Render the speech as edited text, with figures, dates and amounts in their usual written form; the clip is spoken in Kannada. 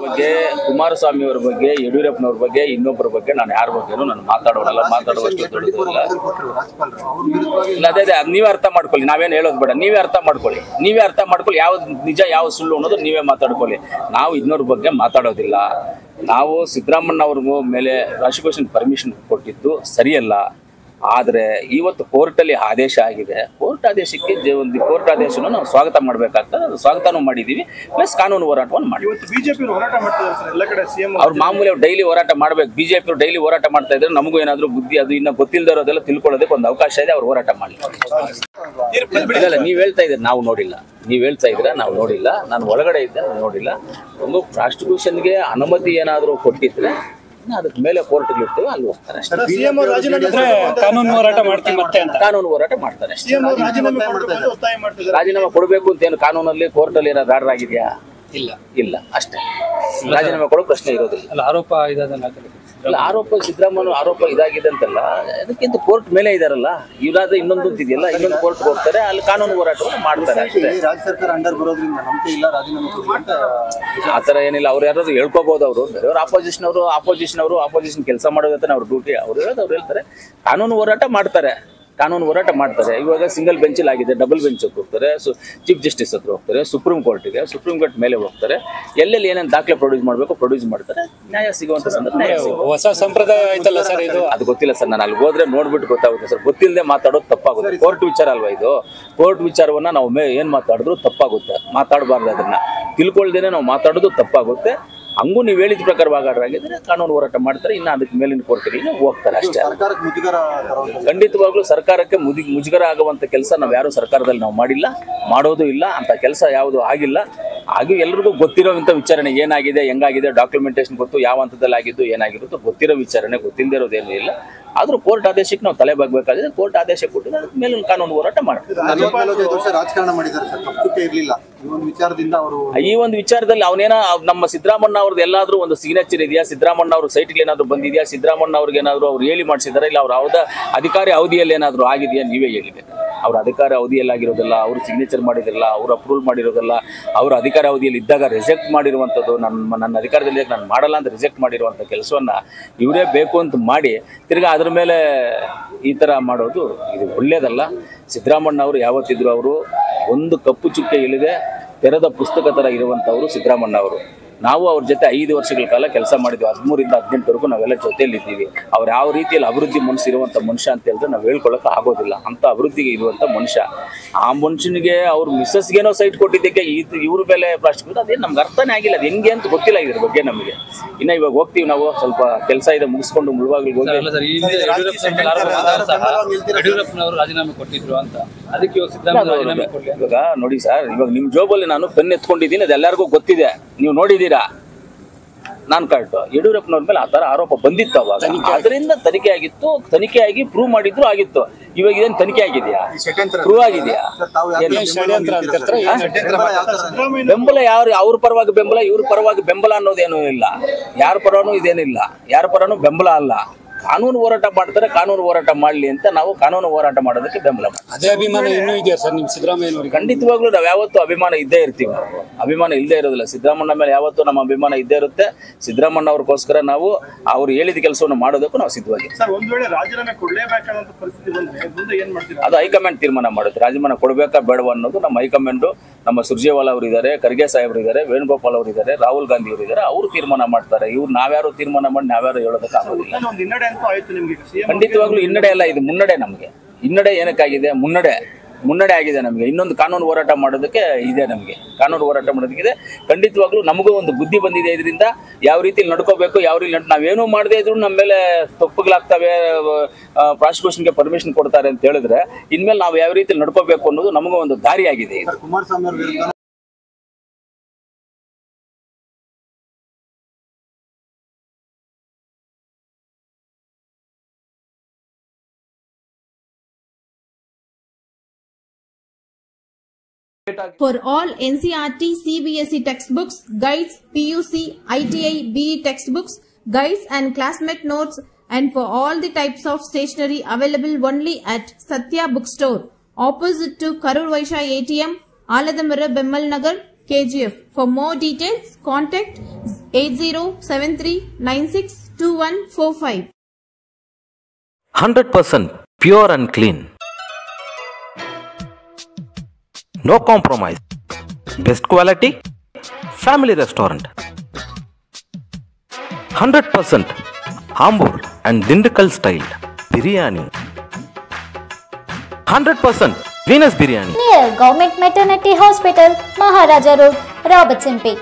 ಬಗ್ಗೆ, ಕುಮಾರಸ್ವಾಮಿ ಅವರ ಬಗ್ಗೆ, ಯಡಿಯೂರಪ್ಪನವ್ರ ಬಗ್ಗೆ, ಇನ್ನೊಬ್ಬರ ಬಗ್ಗೆ ನಾನು ಯಾರ ಬಗ್ಗೆನೂ ನಾನು ಮಾತಾಡೋಲ್ಲ, ಮಾತಾಡುವಷ್ಟು ದೊಡ್ಡದಿಲ್ಲ. ಅದೇ ನೀವೇ ಅರ್ಥ ಮಾಡ್ಕೊಳ್ಳಿ, ನಾವೇನು ಹೇಳೋದು ಬೇಡ, ನೀವೇ ಅರ್ಥ ಮಾಡ್ಕೊಳ್ಳಿ, ಯಾವ್ದು ನಿಜ ಯಾವ ಸುಳ್ಳು ಅನ್ನೋದು ನೀವೇ ಮಾತಾಡ್ಕೊಳ್ಳಿ. ನಾವು ಇನ್ನೊಬ್ಬರ ಬಗ್ಗೆ ಮಾತಾಡೋದಿಲ್ಲ. ನಾವು ಸಿದ್ದರಾಮಣ್ಣ ಅವ್ರ ಮೇಲೆ ಪ್ರಾಸಿಕ್ಯೂಷನ್ ಪರ್ಮಿಷನ್ ಕೊಟ್ಟಿದ್ದು ಸರಿಯಲ್ಲ. ಆದರೆ ಇವತ್ತು ಕೋರ್ಟಲ್ಲಿ ಆದೇಶ ಆಗಿದೆ. ಕೋರ್ಟ್ ಆದೇಶಕ್ಕೆ ಒಂದು ಕೋರ್ಟ್ ಆದೇಶನ ನಾವು ಸ್ವಾಗತ ಮಾಡಬೇಕಾಗ್ತದೆ. ಅದು ಸ್ವಾಗತನೂ ಮಾಡಿದ್ದೀವಿ, ಪ್ಲಸ್ ಕಾನೂನು ಹೋರಾಟವನ್ನು ಮಾಡಿ. ಅವ್ರು ಮಾಮೂಲಿ ಡೈಲಿ ಹೋರಾಟ ಮಾಡ್ಬೇಕು. ಬಿಜೆಪಿ ಅವರು ಡೈಲಿ ಹೋರಾಟ ಮಾಡ್ತಾ ಇದ್ರೆ ನಮಗೂ ಏನಾದರೂ ಬುದ್ಧಿ ಅದು ಇನ್ನು ಗೊತ್ತಿಲ್ಲದೆ ಇರೋದೆಲ್ಲ ತಿಳ್ಕೊಳ್ಳೋದಕ್ಕೆ ಒಂದು ಅವಕಾಶ ಇದೆ. ಅವ್ರು ಹೋರಾಟ ಮಾಡಲಿ. ಇಲ್ಲ, ನೀವು ಹೇಳ್ತಾ ಇದ್ದೀರಿ ನಾವು ನೋಡಿಲ್ಲ, ನೀವು ಹೇಳ್ತಾ ಇದ್ದೀರಾ ನಾವು ನೋಡಿಲ್ಲ. ನಾನು ಒಳಗಡೆ ಇದ್ದೆ, ನೋಡಿಲ್ಲ. ಒಂದು ಪ್ರಾಸಿಕ್ಯೂಷನ್ಗೆ ಅನುಮತಿ ಏನಾದರೂ ಕೊಟ್ಟಿದ್ರೆ ಅದಕ್ಕೆ ಮೇಲೆ ಕೋರ್ಟ್ಗೆ ಇರ್ತೇವೆ, ಅಲ್ಲಿ ಹೋಗ್ತಾರೆ. ಕಾನೂನು ಹೋರಾಟ ಮಾಡ್ತೀನಿ ಮತ್ತೆ ಅಂತ ಕಾನೂನು ಹೋರಾಟ ಮಾಡ್ತಾರೆ. ರಾಜೀನಾಮೆ ಕೊಡಬೇಕು ಅಂತ ಏನು ಕಾನೂನಲ್ಲಿ ಕೋರ್ಟಲ್ಲಿ ಏನಾದ್ರು ಆರ್ಡರ್ ಆಗಿದೆಯಾ? ಇಲ್ಲ ಅಷ್ಟೇ. ರಾಜೀನಾಮೆ ಕೊಡೋ ಪ್ರಶ್ನೆ ಇರೋದಿಲ್ಲ. ಆರೋಪ ಅಲ್ಲ, ಆರೋಪ ಸಿದ್ದರಾಮಯ್ಯ ಆರೋಪ ಇದಾಗಿದೆ ಅಂತಲ್ಲ, ಅದಕ್ಕಿಂತ ಕೋರ್ಟ್ ಮೇಲೆ ಇದಾರಲ್ಲ. ಇದಾದ್ರೆ ಇನ್ನೊಂದು ಇದೆಯಲ್ಲ, ಇನ್ನೊಂದು ಕೋರ್ಟ್ ಹೋಗ್ತಾರೆ, ಅಲ್ಲಿ ಕಾನೂನು ಹೋರಾಟವನ್ನು ಮಾಡ್ತಾರೆ ಅಷ್ಟೇ. ರಾಜ್ಯ ಸರ್ಕಾರ ಅಂಡರ್ ಬರೋದ್ರಿಂದ ನಂಬಿಕೆ ಇಲ್ಲ, ರಾಜೀನಾಮೆ ಕೊಡುವಂತ ಆತರ ಏನಿಲ್ಲ. ಅವ್ರು ಯಾರಾದ್ರು ಹೇಳ್ಕೋಬಹುದು. ಅವ್ರು ಆಪೋಸಿಷನ್ ಕೆಲಸ ಮಾಡೋದಂತಾನೆ ಅವ್ರ ಡ್ಯೂಟಿ. ಅವ್ರು ಹೇಳ್ತಾರೆ ಕಾನೂನು ಹೋರಾಟ ಮಾಡ್ತಾರೆ. ಇವಾಗ ಸಿಂಗಲ್ ಬೆಂಚಲ್ಲಿ ಆಗಿದೆ, ಡಬಲ್ ಬೆಂಚ್ ಹೋಗ್ತಾರೆ, ಚೀಫ್ ಜಸ್ಟಿಸ್ ಹತ್ರ ಹೋಗ್ತಾರೆ, ಸುಪ್ರೀಂ ಕೋರ್ಟ್ ಮೇಲೆ ಹೋಗ್ತಾರೆ. ಎಲ್ಲೆಲ್ಲಿ ಏನೇನು ದಾಖಲೆ ಪ್ರೊಡ್ಯೂಸ್ ಮಾಡ್ತಾರೆ. ನ್ಯಾಯ ಸಿಗುವಂತ ಸಂದರ್ಭ ಹೊಸ ಸಂಪ್ರದಾಯ ಆಯ್ತಲ್ಲ ಸರ್ ಇದು. ಅದು ಗೊತ್ತಿಲ್ಲ ಸರ್, ನಾನು ಅಲ್ಲಿ ಹೋದ್ರೆ ನೋಡ್ಬಿಟ್ಟು ಗೊತ್ತಾಗುತ್ತೆ ಸರ್. ಗೊತ್ತಿಲ್ಲದೆ ಮಾತಾಡೋದು ತಪ್ಪಾಗುತ್ತೆ. ಕೋರ್ಟ್ ವಿಚಾರ ಅಲ್ವಾ ಇದು. ಕೋರ್ಟ್ ವಿಚಾರವನ್ನ ನಾವು ಏನ್ ಮಾತಾಡಿದ್ರು ತಪ್ಪಾಗುತ್ತೆ. ಮಾತಾಡಬಾರ್ದು. ಅದನ್ನ ತಿಳ್ಕೊಳ್ದೇನೆ ನಾವು ಮಾತಾಡೋದು ತಪ್ಪಾಗುತ್ತೆ. ಹಂಗೂ ನೀವು ಹೇಳಿದ ಪ್ರಕಾರವಾಗಿದ್ರೆ ಕಾನೂನು ಹೋರಾಟ ಮಾಡ್ತಾರೆ. ಇನ್ನು ಅದಕ್ಕೆ ಮೇಲಿನ ಕೋರ್ಟ್ಗಳಿಗೆ ಹೋಗ್ತಾರೆ ಅಷ್ಟೇ. ಖಂಡಿತವಾಗ್ಲೂ ಸರ್ಕಾರಕ್ಕೆ ಮುಜುಗರ ಆಗುವಂತ ಕೆಲಸ ನಾವು ಯಾರು ಸರ್ಕಾರದಲ್ಲಿ ನಾವು ಮಾಡಿಲ್ಲ, ಮಾಡೋದು ಇಲ್ಲ. ಅಂತ ಕೆಲಸ ಯಾವುದು ಆಗಿಲ್ಲ. ಹಾಗೂ ಎಲ್ರಿಗೂ ಗೊತ್ತಿರೋಂಥ ವಿಚಾರಣೆ ಏನಾಗಿದೆ, ಹೆಂಗಾಗಿದೆ, ಡಾಕ್ಯುಮೆಂಟೇಶನ್ ಗೊತ್ತು, ಯಾವ ಹಂತದಲ್ಲಿ ಆಗಿದ್ದು, ಏನಾಗಿರುತ್ತೋ ಗೊತ್ತಿರೋ ವಿಚಾರಣೆ, ಗೊತ್ತಿಲ್ಲದೆ ಇರೋದೇನು ಇಲ್ಲ. ಆದ್ರೂ ಕೋರ್ಟ್ ಆದೇಶಕ್ಕೆ ನಾವು ತಲೆ ಬಾಗಬೇಕಾಗಿದೆ. ಕೋರ್ಟ್ ಆದೇಶ ಕೊಟ್ಟಿದ್ರೆ ಅದಕ್ಕೆ ಮೇಲಿನ ಕಾನೂನು ಹೋರಾಟ ಮಾಡ್ತೀವಿ. ರಾಜಕಾರಣ ಮಾಡಿದ್ದಾರೆ ಸರ್, ತಪ್ಪುಕ್ಕೆ ಇರಲಿಲ್ಲ. ಈ ಒಂದು ವಿಚಾರದಲ್ಲಿ ಅವನೇನ ನಮ್ಮ ಸಿದ್ದರಾಮಣ್ಣ ಅವ್ರದ್ದು ಎಲ್ಲಾದ್ರೂ ಒಂದು ಸಿಗ್ನೇಚರ್ ಇದೆಯಾ? ಸಿದ್ದರಾಮಣ್ಣ ಅವ್ರ ಸೈಟ್ಗೆ ಏನಾದ್ರು ಬಂದಿದೆಯಾ? ಸಿದ್ದರಾಮಣ್ಣ ಅವ್ರಿಗೆ ಏನಾದ್ರು ಅವ್ರು ಹೇಳಿ ಮಾಡಿಸಿದಾರೆ? ಇಲ್ಲ ಅವ್ರ ಯಾವ್ದ ಅಧಿಕಾರಿ ಅವಧಿಯಲ್ಲಿ ಏನಾದ್ರು ಆಗಿದೆಯಾ? ನೀವೇ ಹೇಳಿಬೇಕು. ಅವ್ರ ಅಧಿಕಾರ ಅವಧಿಯಲ್ಲಿ ಆಗಿರೋದಿಲ್ಲ, ಅವ್ರು ಸಿಗ್ನೇಚರ್ ಮಾಡಿದಿಲ್ಲ, ಅವ್ರು ಅಪ್ರೂವಲ್ ಮಾಡಿರೋದಿಲ್ಲ. ಅವ್ರ ಅಧಿಕಾರ ಅವಧಿಯಲ್ಲಿ ಇದ್ದಾಗ ರಿಜೆಕ್ಟ್ ಮಾಡಿರುವಂಥದ್ದು, ನನ್ನ ಅಧಿಕಾರದಲ್ಲಿ ನಾನು ಮಾಡಲ್ಲ ಅಂತ ರಿಜೆಕ್ಟ್ ಮಾಡಿರುವಂಥ ಕೆಲಸವನ್ನ ಇವರೇ ಬೇಕು ಅಂತ ಮಾಡಿ ತಿರ್ಗಾ ಅದ್ರ ಮೇಲೆ ಈ ಥರ ಮಾಡೋದು ಇದು ಒಳ್ಳೇದಲ್ಲ. ಸಿದ್ದರಾಮಣ್ಣ ಅವರು ಯಾವತ್ತಿದ್ರು ಅವರು ಒಂದು ಕಪ್ಪು ಚುಕ್ಕೆ ಇಲ್ಲದೆ ತೆರೆದ ಪುಸ್ತಕ ಥರ ಇರುವಂಥವ್ರು ಸಿದ್ದರಾಮಣ್ಣ ಅವರು. ನಾವು ಅವ್ರ ಜೊತೆ 5 ವರ್ಷಗಳ ಕಾಲ ಕೆಲಸ ಮಾಡಿದ್ವಿ. 13ರಿಂದ 18ವರೆಗೂ ನಾವೆಲ್ಲ ಜೊತೆಯಲ್ಲಿ ಇದ್ದೀವಿ. ಅವ್ರು ಯಾವ ರೀತಿಯಲ್ಲಿ ಅಭಿವೃದ್ಧಿ ಮನಸ್ಸಿರುವಂಥ ಮನುಷ್ಯ ಅಂತ ಹೇಳಿದ್ರೆ ನಾವು ಹೇಳ್ಕೊಳ್ಳೋಕೆ ಆಗೋದಿಲ್ಲ. ಅಂಥ ಅಭಿವೃದ್ಧಿಗೆ ಇರುವಂಥ ಮನುಷ್ಯ. ಆ ಮನುಷ್ಯನಿಗೆ ಅವ್ರ ಮಿಸ್ಸಸ್ಗೇನೋ ಸೈಟ್ ಕೊಟ್ಟಿದ್ದಕ್ಕೆ ಇವ್ರ ಮೇಲೆ ಪ್ರಾಸಿಕ್ಯೂಟ್ ಅದೇನು ನಮ್ಗೆ ಅರ್ಥನೇ ಆಗಿಲ್ಲ. ಅದು ಹೆಂಗೆ ಅಂತ ಗೊತ್ತಿಲ್ಲ ಇದ್ರ ಬಗ್ಗೆ ನಮಗೆ. ಇನ್ನು ಇವಾಗ ಹೋಗ್ತೀವಿ ನಾವು, ಸ್ವಲ್ಪ ಕೆಲಸ ಇದೆ ಮುಗಿಸ್ಕೊಂಡು ಮುಳುವಾಗ್ಲಿಗೆ ಹೋಗಿ. ಇವಾಗ ನೋಡಿ ಸರ್, ಇವಾಗ ನಿಮ್ಮ ಜಾಬಲ್ಲಿ ನಾನು ಪೆನ್ ಎತ್ಕೊಂಡಿದ್ದೀನಿ, ಅದು ಎಲ್ಲರಿಗೂ ಗೊತ್ತಿದೆ, ನೀವು ನೋಡಿದ್ದೀರಾ. ನಾನು ಕರೆಕ್ಟು ಯಡಿಯೂರಪ್ಪನವ್ರ ಮೇಲೆ ಆ ಥರ ಆರೋಪ ಬಂದಿತ್ತು ಅವಾಗ. ಅದರಿಂದ ತನಿಖೆ ಆಗಿತ್ತು, ತನಿಖೆ ಆಗಿ ಪ್ರೂವ್ ಮಾಡಿದ್ರು ಆಗಿತ್ತು. ಇವಾಗ ಇದೇನು ತನಿಖೆ ಆಗಿದೆಯಾ? ಪ್ರೂವ್ ಆಗಿದೆಯಾ? ಬೆಂಬಲ ಯಾರು? ಅವ್ರ ಪರವಾಗಿ ಬೆಂಬಲ, ಇವ್ರ ಪರವಾಗಿ ಬೆಂಬಲ ಅನ್ನೋದೇನೂ ಇಲ್ಲ. ಯಾರ ಪರನೂ ಇದೇನಿಲ್ಲ, ಯಾರ ಪರನೂ ಬೆಂಬಲ ಅಲ್ಲ. ಕಾನೂನು ಹೋರಾಟ ಮಾಡ್ತಾರೆ, ಕಾನೂನು ಹೋರಾಟ ಮಾಡಲಿ ಅಂತ ನಾವು ಕಾನೂನು ಹೋರಾಟ ಮಾಡೋದಕ್ಕೆ ಬೆಂಬಲ ಮಾಡ್ತೀವಿ. ಅದೇ ಅಭಿಮಾನ ಇನ್ನೂ ಇದೆಯಾ ಸರ್ ನಿಮ್ಮ ಸಿದ್ದರಾಮಯ್ಯ? ಖಂಡಿತವಾಗ್ಲೂ ನಾವು ಯಾವತ್ತೂ ಅಭಿಮಾನ ಇದ್ದೇ ಇರ್ತೀವಿ. ನಾವು ಅಭಿಮಾನ ಇಲ್ಲದೆ ಇರೋದಿಲ್ಲ. ಸಿದ್ದರಾಮಣ್ಣ ಮೇಲೆ ಯಾವತ್ತೂ ನಮ್ಮ ಅಭಿಮಾನ ಇದ್ದೇ ಇರುತ್ತೆ. ಸಿದ್ದರಾಮಣ್ಣ ಅವ್ರಿಗೋಸ್ಕರ ನಾವು ಅವ್ರು ಹೇಳಿದ ಕೆಲಸವನ್ನು ಮಾಡೋದಕ್ಕೂ ನಾವು ಸಿದ್ಧವಾಗಿದ್ದೀವಿ. ಅದು ಹೈಕಮಾಂಡ್ ತೀರ್ಮಾನ ಮಾಡುತ್ತೆ. ರಾಜೀನಾಮೆ ಕೊಡಬೇಕಾ ಬೇಡವಾ ಅನ್ನೋದು ನಮ್ಮ ಹೈಕಮಾಂಡು. ನಮ್ಮ ಸುರ್ಜೇವಾಲಾ ಅವರು ಇದ್ದಾರೆ, ಖರ್ಗೆ ಸಾಹೇಬರು ಇದ್ದಾರೆ, ವೇಣುಗೋಪಾಲ್ ಅವರು ಇದ್ದಾರೆ, ರಾಹುಲ್ ಗಾಂಧಿ ಅವರು ಇದ್ದಾರೆ. ಅವರು ತೀರ್ಮಾನ ಮಾಡ್ತಾರೆ. ಇವ್ರು ನಾವ್ಯಾರು ತೀರ್ಮಾನ ಮಾಡಿ ನಾವ್ಯಾರು ಹೇಳೋದಕ್ಕೆ ಆಗೋದಿಲ್ಲ. ಖಂಡಿತವಾಗ್ಲೂ ಹಿನ್ನಡೆ ಅಲ್ಲ, ಇದು ಮುನ್ನಡೆ. ನಮಗೆ ಹಿನ್ನಡೆ ಏನಕ್ಕಾಗಿದೆ? ಮುನ್ನಡೆ ಆಗಿದೆ ನಮಗೆ. ಇನ್ನೊಂದು ಕಾನೂನು ಹೋರಾಟ ಮಾಡೋದಕ್ಕೆ ಇದೆ. ನಮಗೆ ಕಾನೂನು ಹೋರಾಟ ಮಾಡೋದಕ್ಕಿದೆ. ಖಂಡಿತವಾಗ್ಲೂ ನಮಗೂ ಒಂದು ಬುದ್ಧಿ ಬಂದಿದೆ. ಇದರಿಂದ ಯಾವ ರೀತಿ ನಡ್ಕೋಬೇಕು, ಯಾವ ರೀತಿ ನಾವೇನೂ ಮಾಡದೇ ಇದ್ರು ನಮ್ಮ ಮೇಲೆ ತಪ್ಪುಗಳಾಗ್ತವೆ, ಪ್ರಾಸಿಕ್ಯೂಷನ್ಗೆ ಪರ್ಮಿಷನ್ ಕೊಡ್ತಾರೆ ಅಂತ ಹೇಳಿದ್ರೆ ಇನ್ಮೇಲೆ ನಾವು ಯಾವ ರೀತಿ ನಡ್ಕೋಬೇಕು ಅನ್ನೋದು ನಮಗೂ ಒಂದು ದಾರಿಯಾಗಿದೆ. Kumaraswamy For all NCERT, CBSE textbooks, guides, PUC, ITI, BE textbooks, guides and classmate notes, and for all the types of stationery available only at Satya Bookstore, opposite to Karur Vaishya ATM, Aladamara, Bemmal Nagar, KGF. For more details, contact 8073962145. 100% pure and clean. No compromise. Best quality. Family restaurant. 100% Ambur and Dindukal style biryani. 100% Venus biryani. Near Government Maternity Hospital, Maharaja Road, Robertson Pay.